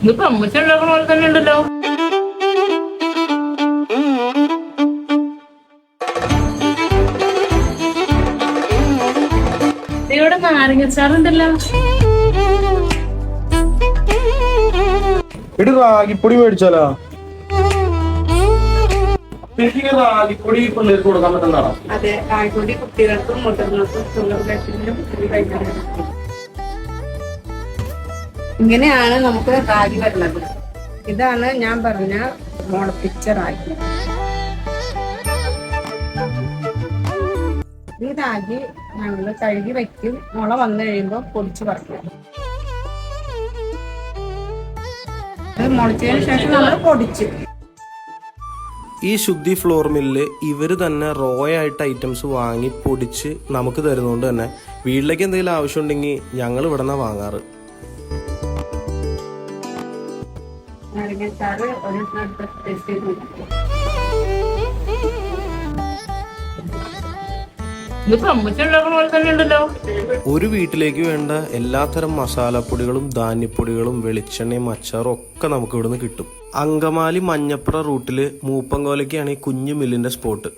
ഇതിപ്പോ അമ്മച്ചി ഉണ്ടാക്കണ പോലെ തന്നെ ഉണ്ടല്ലോ. ഇവിടെ നാരങ്ങച്ചാറുണ്ടല്ലോ. റാഗിപ്പൊടി മേടിച്ചാലോ? റാഗിപ്പൊടി പിള്ളേർക്ക് കൊടുക്കാൻ പറ്റുന്നതാണോ? അതെ, റാഗിപ്പൊടി കുട്ടികൾക്കും മുതിർന്നവർക്കും കഴിക്കാൻ. ഇങ്ങനെയാണ് നമുക്ക് റാഗി വരുന്നത്. ഇതാണ് ഞാൻ പറഞ്ഞ മുളപ്പിച്ച റാഗി. ഈ റാഗി ഞങ്ങൾ കഴുകി വയ്ക്കും. മുള വന്നു കഴിയുമ്പോൾ പൊടിച്ച് പറക്കും. മുളച്ചതിന് ശേഷം നമ്മൾ പൊടിച്ച് ഈ ശുദ്ധി ഫ്ലോർ മില്ല് ഇവർ തന്നെ റോ ആയിട്ട് ഐറ്റംസ് വാങ്ങി പൊടിച്ച് നമുക്ക് തരുന്നതുകൊണ്ട് തന്നെ വീട്ടിലേക്ക് എന്തെങ്കിലും ആവശ്യമുണ്ടെങ്കിൽ ഞങ്ങൾ ഇവിടെ നിന്നാണ് വാങ്ങാറ്. നാരങ്ങച്ചാറ് ഒരു ഇതിപ്പോ അമ്മച്ചി ഉണ്ടാക്കണ പോലെ തന്നെ ഉണ്ടല്ലോ. ഒരു വീട്ടിലേക്ക് വേണ്ട എല്ലാത്തരം മസാലപ്പൊടികളും ധാന്യപ്പൊടികളും വെളിച്ചെണ്ണയും അച്ചാറും ഒക്കെ നമുക്ക് ഇവിടുന്ന് കിട്ടും. അങ്കമാലി മഞ്ഞപ്ര റൂട്ടില് മൂപ്പങ്കോലയ്ക്കാണ് ഈ കുഞ്ഞു മില്ലിന്റെ സ്പോട്ട്.